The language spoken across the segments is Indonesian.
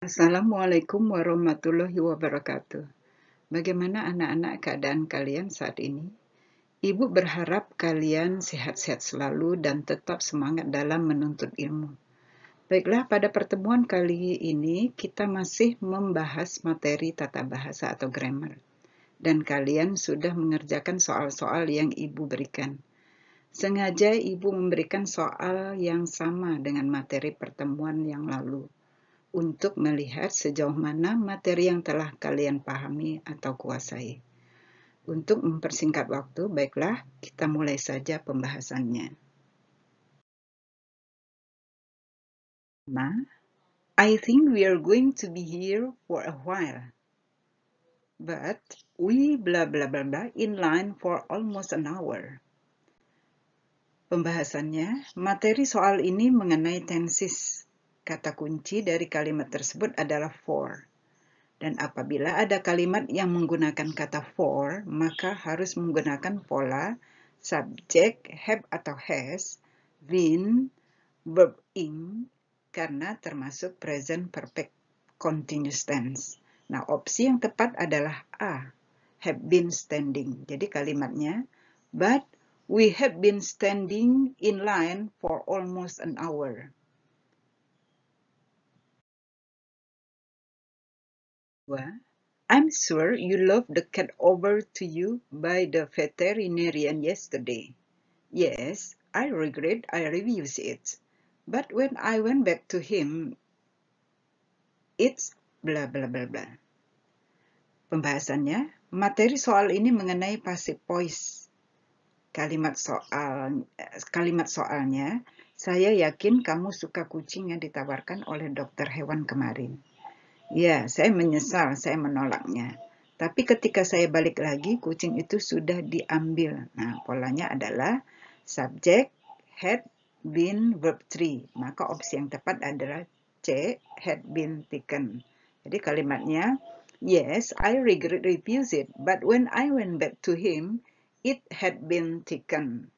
Assalamualaikum warahmatullahi wabarakatuh. Bagaimana anak-anak keadaan kalian saat ini? Ibu berharap kalian sehat-sehat selalu dan tetap semangat dalam menuntut ilmu. Baiklah, pada pertemuan kali ini kita masih membahas materi tata bahasa atau grammar. Dan kalian sudah mengerjakan soal-soal yang Ibu berikan. Sengaja Ibu memberikan soal yang sama dengan materi pertemuan yang lalu, untuk melihat sejauh mana materi yang telah kalian pahami atau kuasai. Untuk mempersingkat waktu, baiklah kita mulai saja pembahasannya. I think we are going to be here for a while. But we blah blah blah blah in line for almost an hour. Pembahasannya, materi soal ini mengenai tenses. Kata kunci dari kalimat tersebut adalah for. Dan apabila ada kalimat yang menggunakan kata for, maka harus menggunakan pola subject, have atau has, been, verb ing, karena termasuk present perfect continuous tense. Nah, opsi yang tepat adalah A, have been standing. Jadi kalimatnya, but we have been standing in line for almost an hour. I'm sure you loved the cat over to you by the veterinarian yesterday. Yes, I regret I refused it. But when I went back to him, it's blah blah blah blah. Pembahasannya, materi soal ini mengenai passive voice. Kalimat soalnya, saya yakin kamu suka kucing yang ditawarkan oleh dokter hewan kemarin. Ya, saya menyesal saya menolaknya. Tapi ketika saya balik lagi, kucing itu sudah diambil. Nah, polanya adalah subject, had been, verb 3. Maka opsi yang tepat adalah C, had been taken. Jadi kalimatnya, yes, I regret refuse it, but when I went back to him, it had been taken.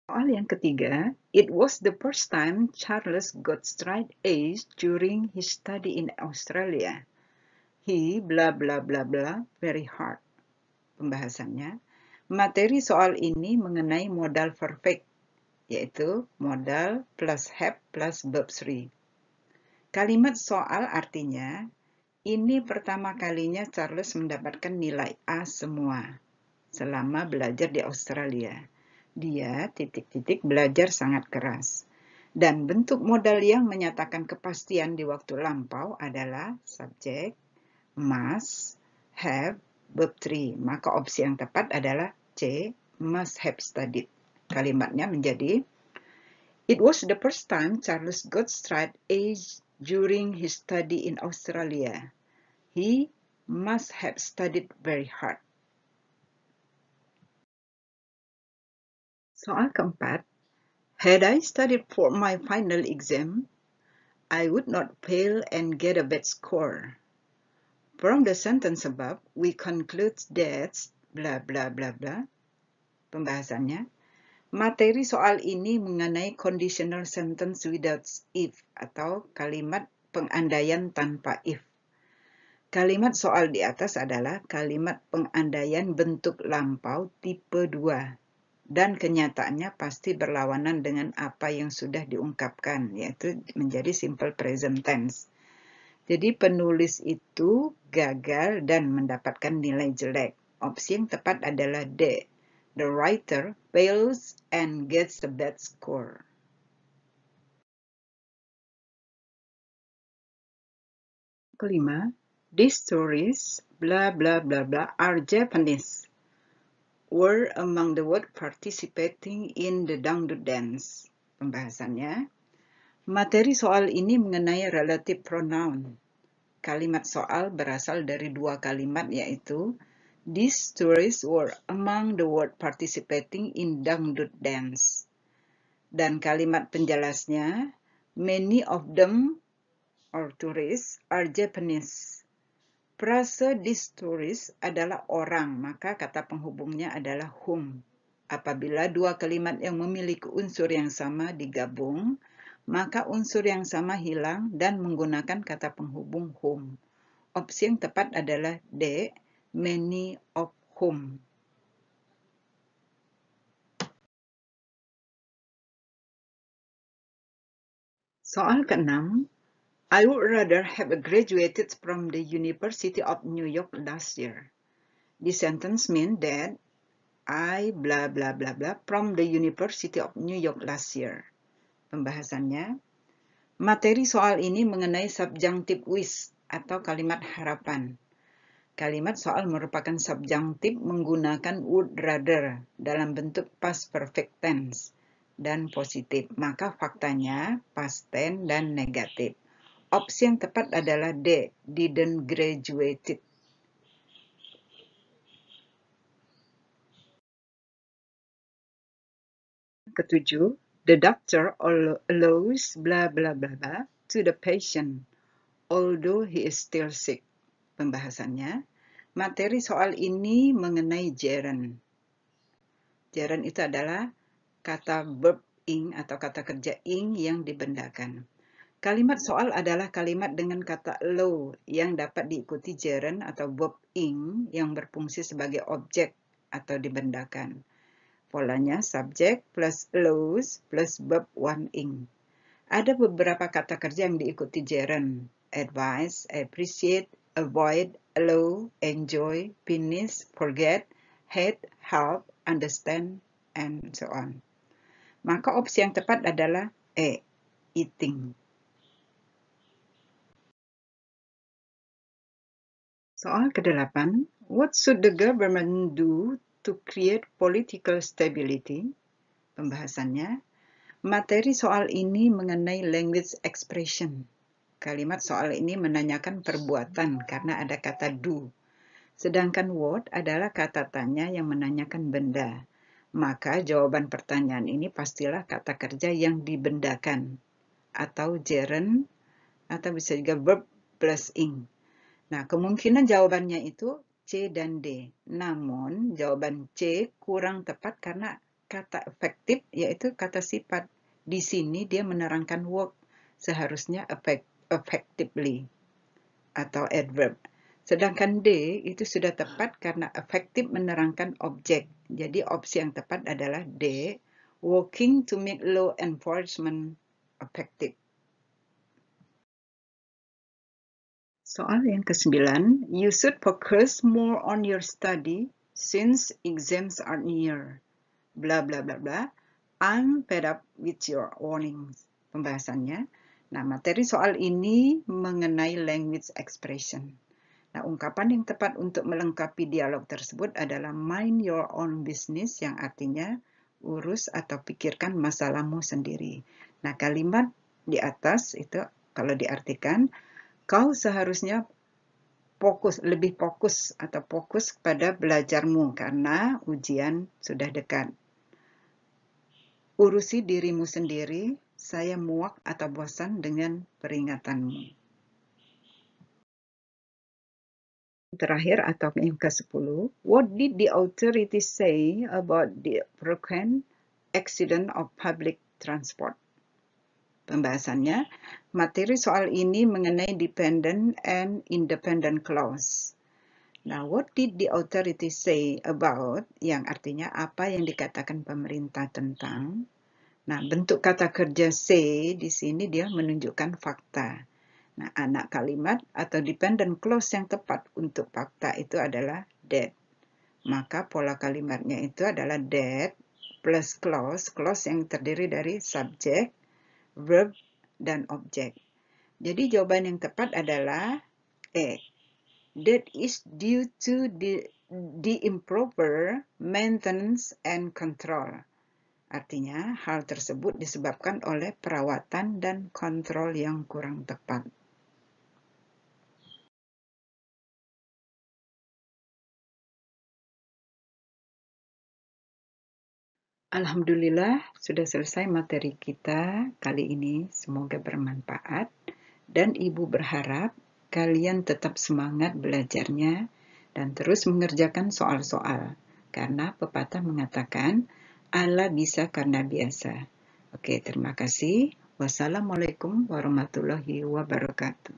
Soal yang ketiga, it was the first time Charles got straight A's during his study in Australia. He blah blah blah blah very hard. Pembahasannya, materi soal ini mengenai modal perfect, yaitu modal plus have plus verb 3. Kalimat soal artinya, ini pertama kalinya Charles mendapatkan nilai A semua selama belajar di Australia. Dia belajar sangat keras. Dan bentuk modal yang menyatakan kepastian di waktu lampau adalah subject, must, have, verb 3. Maka opsi yang tepat adalah C, must have studied. Kalimatnya menjadi, it was the first time Charles got straight A's during his study in Australia. He must have studied very hard. Soal keempat, had I studied for my final exam, I would not fail and get a bad score. From the sentence above, we conclude that blah blah blah blah. Pembahasannya, materi soal ini mengenai conditional sentence without if atau kalimat pengandaian tanpa if. Kalimat soal di atas adalah kalimat pengandaian bentuk lampau tipe 2. Dan kenyataannya pasti berlawanan dengan apa yang sudah diungkapkan, yaitu menjadi simple present tense. Jadi penulis itu gagal dan mendapatkan nilai jelek. Opsi yang tepat adalah D. The writer fails and gets a bad score. Kelima, these stories blah blah blah blah are Japanese. Were among the words participating in the dangdut dance. Pembahasannya, materi soal ini mengenai relative pronoun. Kalimat soal berasal dari dua kalimat, yaitu these stories were among the words participating in dangdut dance. Dan kalimat penjelasnya, many of them or tourists are Japanese. Frase these tourists adalah orang, maka kata penghubungnya adalah whom. Apabila dua kalimat yang memiliki unsur yang sama digabung, maka unsur yang sama hilang dan menggunakan kata penghubung whom. Opsi yang tepat adalah D, many of whom. Soal ke-6, I would rather have graduated from the University of New York last year. This sentence means that I blah blah blah blah from the University of New York last year. Pembahasannya, materi soal ini mengenai subjunctive wish atau kalimat harapan. Kalimat soal merupakan subjunctif menggunakan would rather dalam bentuk past perfect tense dan positif. Maka faktanya past tense dan negatif. Opsi yang tepat adalah D, didn't graduated. Ketujuh, the doctor allows blah blah blah blah to the patient, although he is still sick. Pembahasannya, materi soal ini mengenai gerund. Gerund itu adalah kata verb ing atau kata kerja ing yang dibendakan. Kalimat soal adalah kalimat dengan kata allow yang dapat diikuti gerund atau verb ing yang berfungsi sebagai objek atau dibendakan. Polanya subject plus allows plus verb one ing. Ada beberapa kata kerja yang diikuti gerund. Advise, appreciate, avoid, allow, enjoy, finish, forget, hate, help, understand, and so on. Maka opsi yang tepat adalah E, eating. Soal ke-8, what should the government do to create political stability? Pembahasannya, materi soal ini mengenai language expression. Kalimat soal ini menanyakan perbuatan karena ada kata do. Sedangkan what adalah kata tanya yang menanyakan benda. Maka jawaban pertanyaan ini pastilah kata kerja yang dibendakan atau gerund atau bisa juga verb plus ing. Nah, kemungkinan jawabannya itu C dan D. Namun, jawaban C kurang tepat karena kata efektif yaitu kata sifat. Di sini dia menerangkan work, seharusnya effectively atau adverb. Sedangkan D itu sudah tepat karena efektif menerangkan objek. Jadi opsi yang tepat adalah D, working to make law enforcement effective. Soal yang ke-9, you should focus more on your study since exams are near. Blah blah blah blah. I'm fed up with your warnings. Pembahasannya. Nah, materi soal ini mengenai language expression. Nah, ungkapan yang tepat untuk melengkapi dialog tersebut adalah mind your own business yang artinya urus atau pikirkan masalahmu sendiri. Nah, kalimat di atas itu kalau diartikan kau seharusnya lebih fokus pada belajarmu karena ujian sudah dekat. Urusi dirimu sendiri, saya muak atau bosan dengan peringatanmu. Terakhir atau yang ke-10, what did the authorities say about the frequent accident of public transport? Pembahasannya, materi soal ini mengenai dependent and independent clause. Nah, what did the authorities say about, yang artinya apa yang dikatakan pemerintah tentang. Nah, bentuk kata kerja say di sini dia menunjukkan fakta. Nah, anak kalimat atau dependent clause yang tepat untuk fakta itu adalah that. Maka pola kalimatnya itu adalah that plus clause yang terdiri dari subject, verb, dan objek. Jadi jawaban yang tepat adalah E. That is due to the improper maintenance and control. Artinya, hal tersebut disebabkan oleh perawatan dan kontrol yang kurang tepat. Alhamdulillah, sudah selesai materi kita kali ini. Semoga bermanfaat. Dan Ibu berharap kalian tetap semangat belajarnya dan terus mengerjakan soal-soal. Karena pepatah mengatakan, Allah bisa karena biasa. Oke, terima kasih. Wassalamualaikum warahmatullahi wabarakatuh.